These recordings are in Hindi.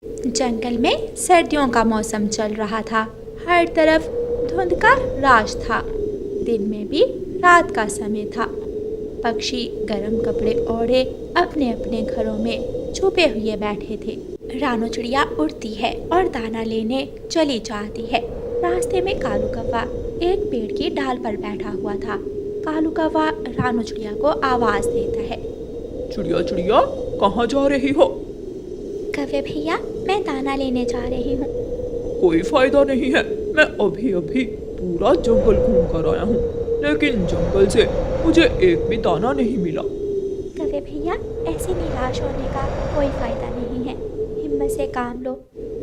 जंगल में सर्दियों का मौसम चल रहा था। हर तरफ धुंध का राज था। दिन में भी रात का समय था। पक्षी गर्म कपड़े ओढ़े अपने अपने घरों में छुपे हुए बैठे थे। रानो चिड़िया उड़ती है और दाना लेने चली जाती है। रास्ते में कालू कौवा एक पेड़ की डाल पर बैठा हुआ था। कालू कौवा रानो चिड़िया को आवाज देता है। चिड़िया चिड़िया, कहाँ जा रही हो? कौवे भैया, मैं दाना लेने जा रही हूँ। कोई फायदा नहीं है, मैं अभी अभी पूरा जंगल घूम कर आया हूँ, लेकिन जंगल से मुझे एक भी दाना नहीं मिला। कौवे भैया, ऐसे निराश होने का कोई फायदा नहीं है। हिम्मत से काम लो,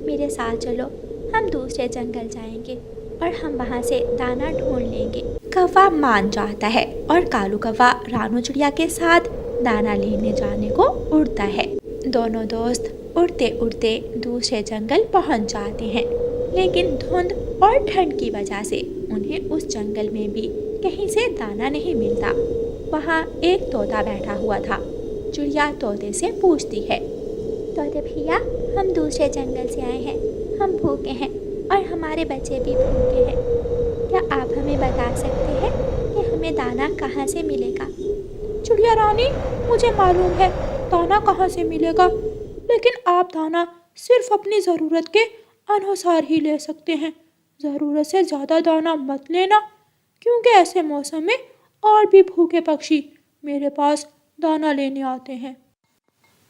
मेरे साथ चलो। हम दूसरे जंगल जाएंगे और हम वहाँ से दाना ढूंढ लेंगे। कौवा मान जाता है और कालू कौवा रानो चिड़िया के साथ दाना लेने जाने को उड़ता है। दोनों दोस्त उड़ते उड़ते दूसरे जंगल पहुँच जाते हैं, लेकिन धुंध और ठंड की वजह से उन्हें उस जंगल में भी कहीं से दाना नहीं मिलता। वहाँ एक तोता बैठा हुआ था। चिड़िया तोते से पूछती है, तोते भैया, हम दूसरे जंगल से आए हैं। हम भूखे हैं और हमारे बच्चे भी भूखे हैं। क्या आप हमें बता सकते हैं कि हमें दाना कहाँ से मिलेगा? चिड़िया रानी, मुझे मालूम है दाना कहाँ से मिलेगा, लेकिन आप दाना सिर्फ अपनी ज़रूरत के अनुसार ही ले सकते हैं। ज़रूरत से ज़्यादा दाना मत लेना, क्योंकि ऐसे मौसम में और भी भूखे पक्षी मेरे पास दाना लेने आते हैं।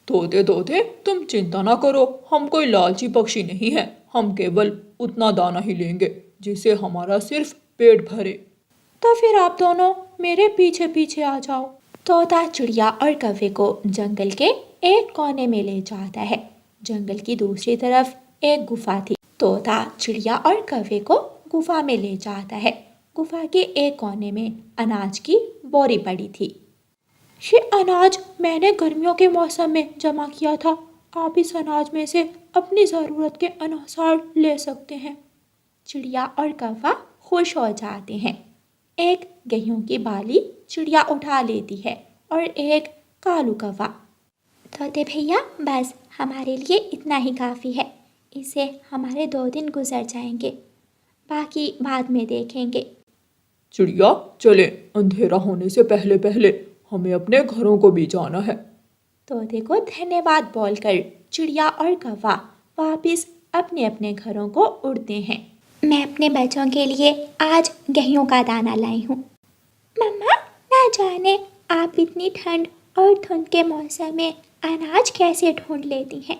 तोते तोते, तुम चिंता ना करो, हम कोई लालची पक्षी नहीं है। हम केवल उतना दाना ही लेंगे जिससे हमारा सिर्फ पेट भरे। तो फिर आप दोनों मेरे पीछे पीछे आ जाओ। तोता चिड़िया और कौवे को जंगल के एक कोने में ले जाता है। जंगल की दूसरी तरफ एक गुफा थी। तोता चिड़िया और कौवे को गुफा में ले जाता है। गुफा के एक कोने में अनाज की बोरी पड़ी थी। ये अनाज मैंने गर्मियों के मौसम में जमा किया था। आप इस अनाज में से अपनी ज़रूरत के अनुसार ले सकते हैं। चिड़िया और कौवा खुश हो जाते हैं। एक गेहूं की बाली चिड़िया उठा लेती है और एक कालू कौवा। तोते भैया, बस हमारे लिए इतना ही काफ़ी है। इससे हमारे 2 दिन गुजर जाएंगे, बाकी बाद में देखेंगे। चिड़िया चले, अंधेरा होने से पहले पहले हमें अपने घरों को भी जाना है। तोते को धन्यवाद बोलकर चिड़िया और कौवा वापिस अपने अपने घरों को उड़ते हैं। मैं अपने बच्चों के लिए आज गेहूं का दाना लाई हूँ। मम्मा, ना जाने आप इतनी ठंड और धुंध के मौसम में अनाज कैसे ढूंढ लेती हैं।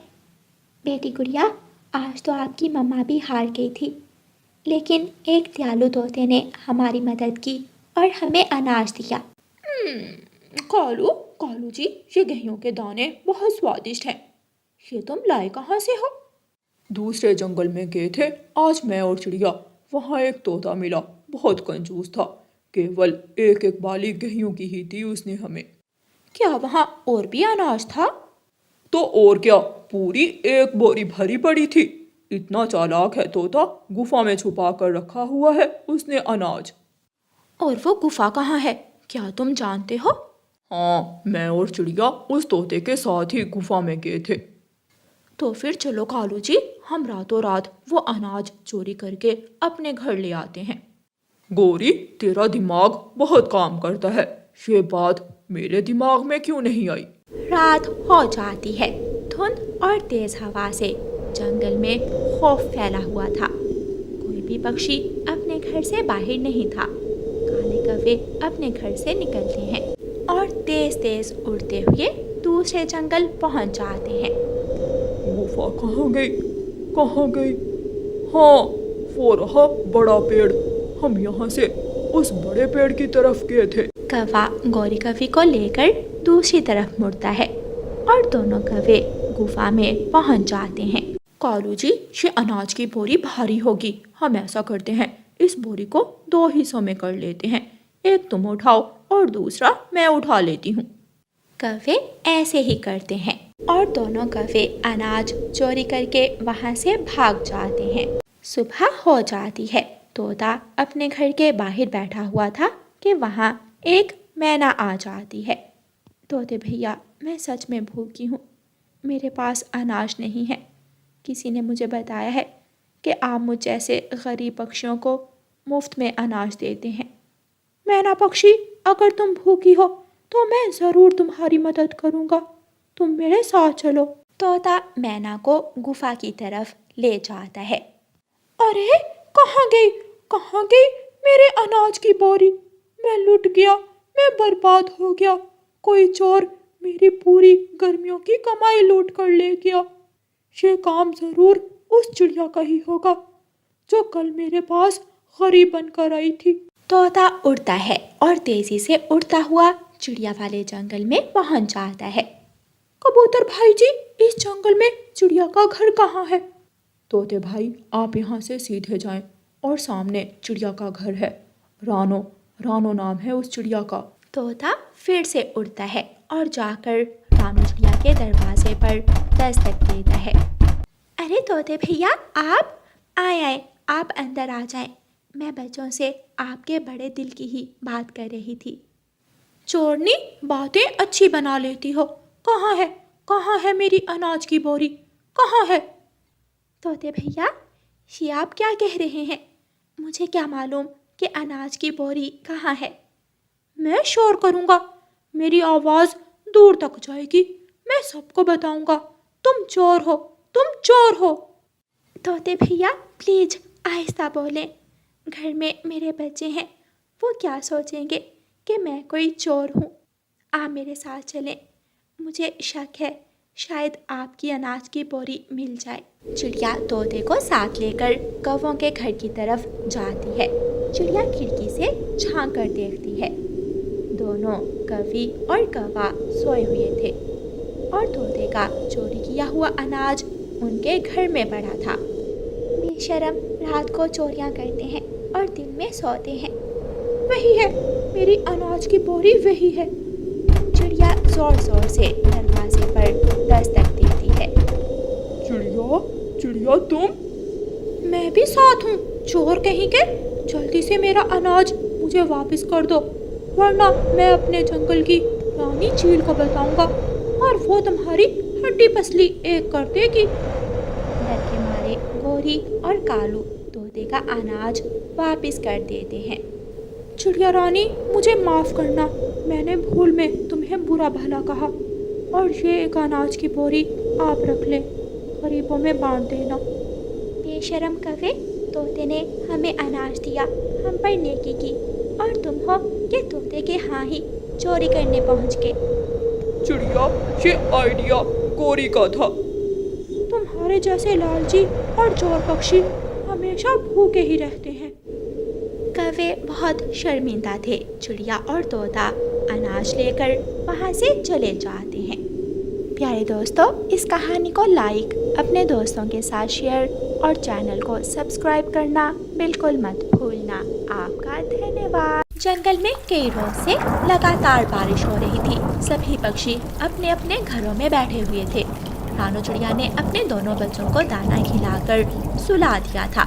बेटी गुड़िया, आज तो आपकी मम्मा भी हार गई थी, लेकिन एक दयालु तोते ने हमारी मदद की और हमें अनाज दिया। कालू कालू जी, ये गेहूं के दाने बहुत स्वादिष्ट हैं। ये तुम लाए कहाँ से हो? दूसरे जंगल में गए थे आज मैं और चिड़िया। वहाँ एक तोता मिला, बहुत कंजूस था। केवल एक एक बाली गेहूं की ही दी उसने हमें। क्या वहाँ और भी अनाज था? तो और क्या, पूरी एक बोरी भरी पड़ी थी। इतना चालाक है तोता, गुफा में छुपा कर रखा हुआ है उसने अनाज। और वो गुफा कहाँ है, क्या तुम जानते हो? हाँ, मैं और चिड़िया उस तोते के साथ ही गुफा में गए थे। तो फिर चलो कालू जी, हम रातों रात वो अनाज चोरी करके अपने घर ले आते हैं। गोरी, तेरा दिमाग बहुत काम करता है, ये बात मेरे दिमाग में क्यों नहीं आई? रात हो जाती है। धुंध और तेज हवा से जंगल में खौफ फैला हुआ था। कोई भी पक्षी अपने घर से बाहर नहीं था। काले कौवे अपने घर से निकलते हैं और तेज तेज उड़ते हुए दूसरे जंगल पहुंच जाते हैं। गुफा कहाँ गई, कहाँ गई? हाँ, वो रहा बड़ा पेड़। हम यहाँ से उस बड़े पेड़ की तरफ गए थे। कौवा गौरी कौवी को लेकर दूसरी तरफ मुड़ता है और दोनों कौवे गुफा में पहुंच जाते हैं। कालू जी, ये अनाज की बोरी भारी होगी। हम ऐसा करते हैं, इस बोरी को 2 हिस्सों में कर लेते हैं। एक तुम उठाओ और दूसरा मैं उठा लेती हूँ। कौवे ऐसे ही करते हैं और दोनों कौवे अनाज चोरी करके वहाँ से भाग जाते हैं। सुबह हो जाती है। तोता अपने घर के बाहर बैठा हुआ था कि वहाँ एक मैना आ जाती है। तोते भैया, मैं सच में भूखी हूँ, मेरे पास अनाज नहीं है। किसी ने मुझे बताया है कि आप मुझ जैसे गरीब पक्षियों को मुफ्त में अनाज देते हैं। मैना पक्षी, अगर तुम भूखी हो तो मैं ज़रूर तुम्हारी मदद करूँगा। तुम मेरे साथ चलो। तोता मैना को गुफा की तरफ ले जाता है। अरे, कहाँ गई, कहाँ गई मेरे अनाज की बोरी? मैं लुट गया, मैं बर्बाद हो गया। कोई चोर मेरी पूरी गर्मियों की कमाई लूट कर ले गया। ये काम ज़रूर उस चिड़िया का ही होगा जो कल मेरे पास गरीब बनकर आई थी। तोता उड़ता है और तेजी से उड़ता हुआ चिड़िया वाले जंगल में पहुंच जाता है। कबूतर भाई जी, इस जंगल में चिड़िया का घर कहाँ है? तोते भाई, आप यहाँ से सीधे जाएं और सामने चिड़िया का घर है। रानो, रानो नाम है उस चिड़िया का। तोता फिर से उड़ता है और जाकर रानो चिड़िया के दरवाजे पर दस्तक देता है। अरे तोते भैया, आप आए, आप अंदर आ जाएं। मैं बच्चों से आपके बड़े दिल की ही बात कर रही थी। चोरनी, बातें अच्छी बना लेती हो। कहाँ है, कहाँ है मेरी अनाज की बोरी? कहाँ है? तोते भैया, ये आप क्या कह रहे हैं? मुझे क्या मालूम कि अनाज की बोरी कहाँ है। मैं शोर करूँगा, मेरी आवाज़ दूर तक जाएगी। मैं सबको बताऊँगा, तुम चोर हो, तुम चोर हो। तोते भैया, प्लीज आहिस्ता बोलें। घर में मेरे बच्चे हैं, वो क्या सोचेंगे कि मैं कोई चोर हूँ। आप मेरे साथ चलें, मुझे शक है शायद आपकी अनाज की बोरी मिल जाए। चिड़िया तोते को साथ लेकर कौवों के घर की तरफ जाती है। चिड़िया खिड़की से झांक कर देखती है। दोनों कौवी और कौवा सोए हुए थे और तोते का चोरी किया हुआ अनाज उनके घर में पड़ा था। बेशरम रात को चोरियां करते हैं और दिन में सोते हैं। वही है, मेरी अनाज की बोरी वही है। चिड़िया जोर जोर से दरवाजे पर दस्तक देती है। चिड़िया, चिड़िया तुम? मैं भी साथ हूँ, चोर कहीं के। जल्दी से मेरा अनाज मुझे वापस कर दो, वरना मैं अपने जंगल की रानी चील को बताऊंगा और वो तुम्हारी हड्डी पसली एक कर देगी। डर के मारे गोरी और कालू तोते का अनाज वापस कर देते हैं। चिड़िया रानी, मुझे माफ़ करना, मैंने भूल में तुम्हें बुरा भला कहा। और ये एक अनाज की बोरी आप रख लें, गरीबों में बांट देना। बेशरम कौवे, तोते ने हमें अनाज दिया, हम पर नेकी की, और तुम हो कि तोते के हाँ ही चोरी करने पहुँच गए। चिड़िया, ये आइडिया गोरी का था। तुम्हारे जैसे लालची और चोर पक्षी हमेशा भूखे ही रहते हैं। कौवे बहुत शर्मिंदा थे। चिड़िया और तोता अनाज लेकर वहाँ से चले जाते हैं। प्यारे दोस्तों, इस कहानी को लाइक, अपने दोस्तों के साथ शेयर और चैनल को सब्सक्राइब करना बिल्कुल मत भूलना। आपका धन्यवाद। जंगल में कई रोज से लगातार बारिश हो रही थी। सभी पक्षी अपने अपने घरों में बैठे हुए थे। रानो चिड़िया ने अपने दोनों बच्चों को दाना खिलाकर सुला दिया था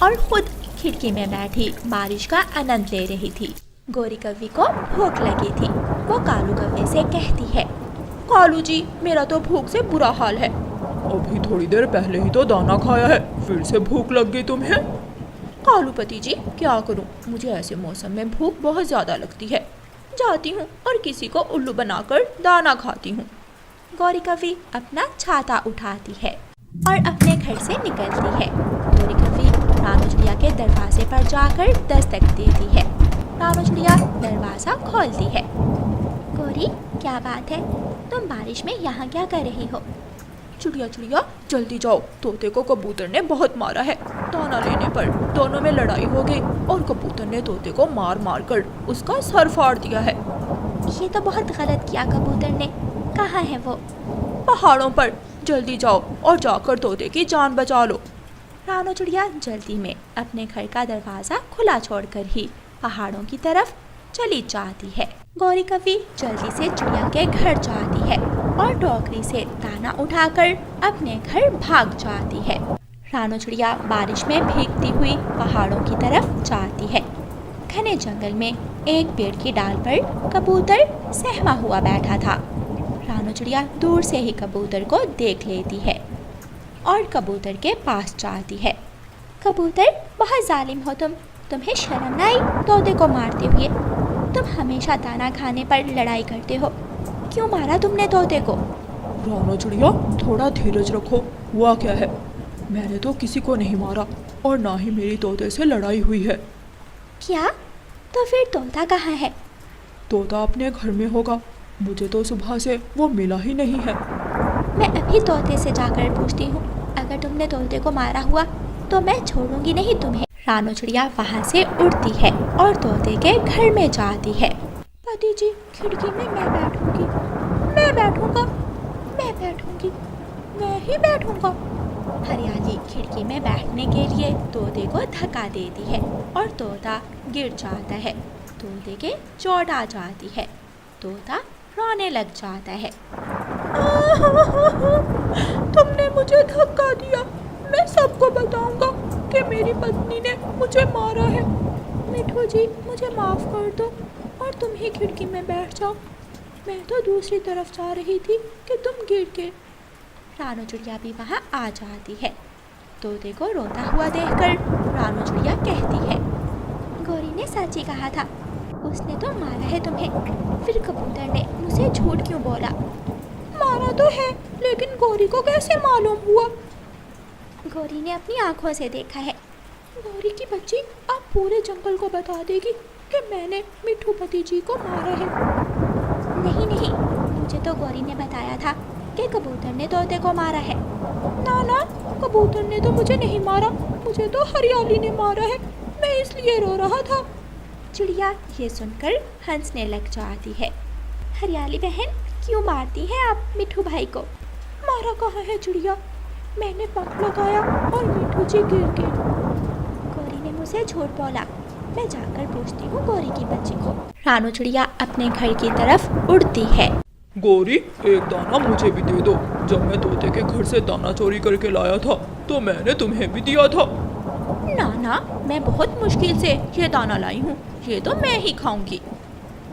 और खुद खिड़की में बैठी बारिश का आनंद ले रही थी। गोरी कौवी को भूख लगी थी। वो कालू कौवे से कहती है, कालू जी, मेरा तो भूख से बुरा हाल है। अभी थोड़ी देर पहले ही तो दाना खाया है, फिर से भूख लग गई तुम्हें? कालूपति जी, क्या करूं, मुझे ऐसे मौसम में भूख बहुत ज़्यादा लगती है। जाती हूँ और किसी को उल्लू बनाकर दाना खाती हूँ। गोरी कौवी अपना छाता उठाती है और अपने घर से निकलती है। गोरी कौवी रानो चिड़िया के दरवाजे पर जाकर दस्तक देती है। रानो चिड़िया दरवाज़ा खोलती है। गोरी, क्या बात है, तुम बारिश में यहाँ क्या कर रही हो? चिड़िया चिड़िया, जल्दी जाओ, तोते को कबूतर ने बहुत मारा है। दाना लेने पर दोनों में लड़ाई हो गई और कबूतर ने तोते को मार मार कर उसका सर फाड़ दिया है। ये तो बहुत गलत किया कबूतर ने। कहाँ है वो? पहाड़ों पर। जल्दी जाओ और जाकर तोते की जान बचा लो। रानो चिड़िया जल्दी में अपने घर का दरवाज़ा खुला छोड़कर ही पहाड़ों की तरफ चली जाती है। गोरी कौवी जल्दी से चिड़िया के घर जाती है और टोकरी से दाना उठाकर अपने घर भाग जाती है। रानो चिड़िया बारिश में भीगती हुई पहाड़ों की तरफ जाती है। घने जंगल में एक पेड़ की डाल पर कबूतर सहमा हुआ बैठा था। रानो चिड़िया दूर से ही कबूतर को देख लेती है और कबूतर के पास जाती है। कबूतर, बहुत जालिम हो तुम। तुम्हें शर्म न आई तोते को मारते हुए? तुम हमेशा दाना खाने पर लड़ाई करते हो। क्यों मारा तुमने तोते को? रानो चिड़िया, थोड़ा धीरज रखो। हुआ क्या है? मैंने तो किसी को नहीं मारा और ना ही मेरी तोते से लड़ाई हुई है। क्या? तो फिर तोता कहाँ है? तोता अपने घर में होगा। मुझे तो सुबह से वो मिला ही नहीं है। मैं अभी तोते से जाकर पूछती हूँ। अगर तुमने तोते को मारा हुआ तो मैं छोड़ूंगी नहीं तुम्हें। रानो चिड़िया वहाँ से उड़ती है और तोते के घर में जाती है। पति जी, खिड़की में मैं बैठूंगी, मैं बैठूंगा, मैं बैठूंगी, मैं ही बैठूंगा। हरियाली खिड़की में बैठने के लिए तोते को धक्का देती है और तोता गिर जाता है। तोते के चोट आ जाती है। तोता रोने लग जाता है। तुमने मुझे धक्का दिया। मैं सबको बताऊंगा कि मेरी पत्नी ने मुझे मारा है। मिठू जी, मुझे माफ़ कर दो और तुम ही खिड़की में बैठ जाओ। मैं तो दूसरी तरफ जा रही थी कि तुम गिर गए। रानो चिड़िया भी वहाँ आ जाती है। तोते को रोता हुआ देखकर रानो चिड़िया कहती है, गौरी ने सच ही कहा था। उसने तो मारा है तुम्हें। फिर कबूतर ने मुझे झूठ क्यों बोला? मारा तो है, लेकिन गौरी को कैसे मालूम हुआ? गौरी ने अपनी आंखों से देखा है। गौरी की बच्ची अब पूरे जंगल को बता देगी कि मैंने मिठू पति जी को मारा है। नहीं नहीं, मुझे तो गौरी ने बताया था कि कबूतर ने तोते को मारा है। ना ना, कबूतर ने तो मुझे नहीं मारा, मुझे तो हरियाली ने मारा है। मैं इसलिए रो रहा था। चिड़िया ये सुनकर हंसने लग जाती है। हरियाली बहन, क्यों मारती हैं आप मिठू भाई को? मारा कहाँ है चिड़िया? मैंने पंख लगाया और मिठू जी गिर गए। गौरी ने मुझे झूठ बोला। मैं जाकर पूछती हूँ गौरी की बच्ची को। रानो चिड़िया अपने घर की तरफ उड़ती है। गौरी, एक दाना मुझे भी दे दो। जब मैं तोते के घर से दाना चोरी करके लाया था तो मैंने तुम्हें भी दिया था। ना ना, मैं बहुत मुश्किल से ये दाना लाई हूँ। ये तो मैं ही खाऊंगी।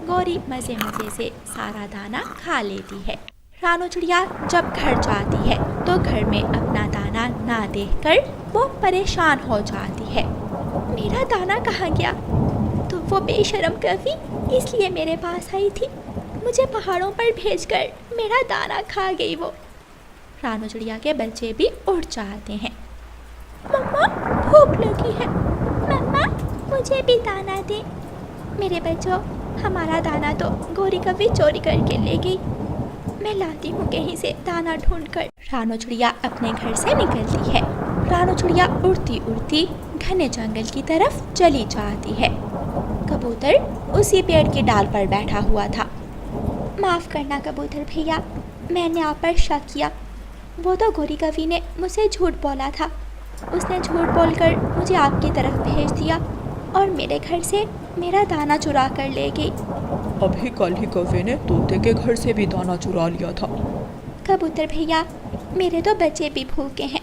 गौरी मज़े मज़े से सारा दाना खा लेती है। रानो चिड़िया जब घर जाती है तो घर में अपना दाना ना देखकर वो परेशान हो जाती है। मेरा दाना कहाँ गया? तो वो बेशरम कभी इसलिए मेरे पास आई थी। मुझे पहाड़ों पर भेजकर मेरा दाना खा गई वो। रानो चिड़िया के बच्चे भी उड़ जाते हैं। मम्मा, भूख लगी है। मम्मा, मुझे भी दाना दे। मेरे बच्चों, हमारा दाना तो गौरी कभी चोरी करके ले गई। मैं लाती हूँ कहीं से दाना ढूंढकर। रानो चिड़िया अपने घर से निकलती है। रानो चिड़िया उड़ती उड़ती घने जंगल की तरफ चली जाती है। कबूतर उसी पेड़ की डाल पर बैठा हुआ था। माफ़ करना कबूतर भैया, मैंने आप पर शक किया। वो तो गौरी कवि ने मुझसे झूठ बोला था। उसने झूठ बोलकर मुझे आपकी तरफ भेज दिया और मेरे घर से मेरा दाना चुरा कर ले गई। अभी कल ही कौवे ने तोते के घर से भी दाना चुरा लिया था। कबूतर भैया, मेरे तो बच्चे भी भूखे हैं।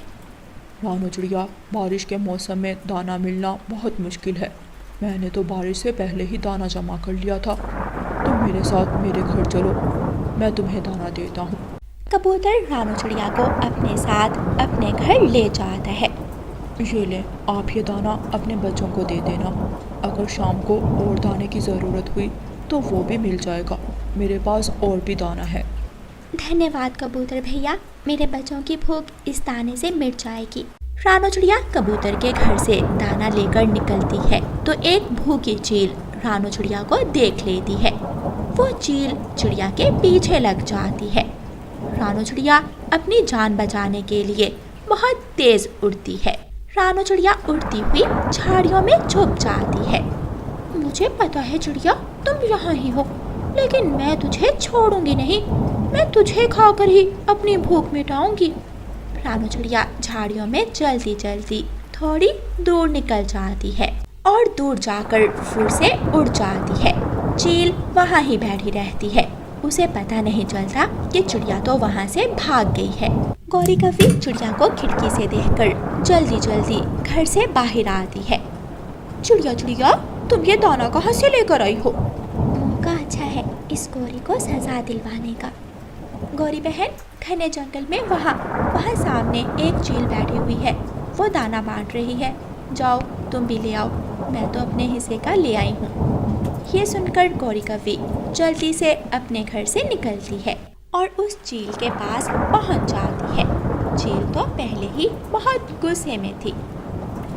रानो चिड़िया, बारिश के मौसम में दाना मिलना बहुत मुश्किल है। मैंने तो बारिश से पहले ही दाना जमा कर लिया था। तुम मेरे साथ मेरे घर चलो, मैं तुम्हें दाना देता हूँ। कबूतर रानो चिड़िया को अपने साथ अपने घर ले जाता है। ये ले, आप ये दाना अपने बच्चों को दे देना। अगर शाम को और दाने की ज़रूरत हुई तो वो भी मिल जाएगा। मेरे पास और भी दाना है। धन्यवाद कबूतर भैया, मेरे बच्चों की भूख इस दाने से मिट जाएगी। रानो चिड़िया कबूतर के घर से दाना लेकर निकलती है तो एक भूखी चील रानो चिड़िया को देख लेती है। वो चील चिड़िया के पीछे लग जाती है। रानो चिड़िया अपनी जान बचाने के लिए बहुत तेज उड़ती है। रानो चिड़िया उड़ती हुई झाड़ियों में छुप जाती है। मुझे पता है चिड़िया, तुम यहाँ ही हो, लेकिन मैं तुझे छोड़ूंगी नहीं। मैं तुझे खाकर ही अपनी भूख मिटाऊंगी। रानो चिड़िया झाड़ियों में जल्दी जल्दी थोड़ी दूर निकल जाती है और दूर जाकर फिर से उड़ जाती है। चील वहाँ ही बैठी रहती है। उसे पता नहीं चलता कि चिड़िया तो वहाँ से भाग गई है। गौरी कवि चिड़िया को खिड़की से देखकर जल्दी जल्दी घर से बाहर आती है। चिड़िया चिड़िया, तुम ये दाना कहाँ से लेकर आई हो? मौका अच्छा है इस गौरी को सजा दिलवाने का। गौरी बहन, घने जंगल में वहाँ सामने एक चील बैठी हुई है, वो दाना बांट रही है। जाओ तुम भी ले आओ, मैं तो अपने हिस्से का ले आई हूँ। ये सुनकर गौरी कवि जल्दी से अपने घर से निकलती है और उस चील के पास पहुँच जाती है। चील तो पहले ही बहुत गुस्से में थी।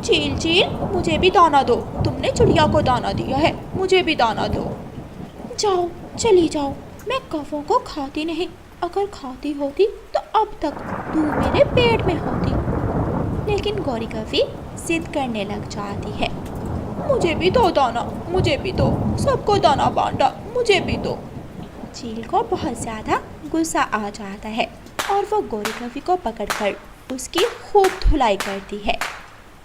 चील चील, मुझे भी दाना दो, तुमने चिड़िया को दाना दिया है, मुझे भी दाना दो। जाओ, चली जाओ, मैं कौवों को खाती नहीं, अगर खाती होती तो अब तक तू मेरे पेट में होती। लेकिन गौरी कवि जिद करने लग जाती है। मुझे भी दो दाना, मुझे भी दो, सबको दाना बांटा, मुझे भी दो। चील को बहुत ज़्यादा गुस्सा आ जाता है और वो गौरी कवि को पकड़कर उसकी खूब धुलाई करती है।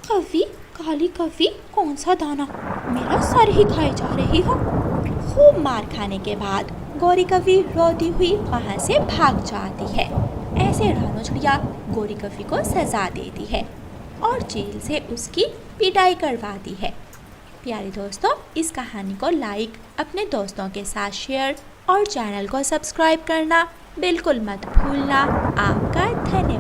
कवि, काली कवि, कौन सा दाना, मेरा सर ही खाए जा रही हो। खूब मार खाने के बाद गौरी कवि रोती हुई वहाँ से भाग जाती है। ऐसे रानो चिड़िया गौरी कवि को सजा देती है और चील से उसकी पिटाई करवाती है। प्यारे दोस्तों, इस कहानी को लाइक, अपने दोस्तों के साथ शेयर और चैनल को सब्सक्राइब करना बिल्कुल मत भूलना। आपका धन्यवाद।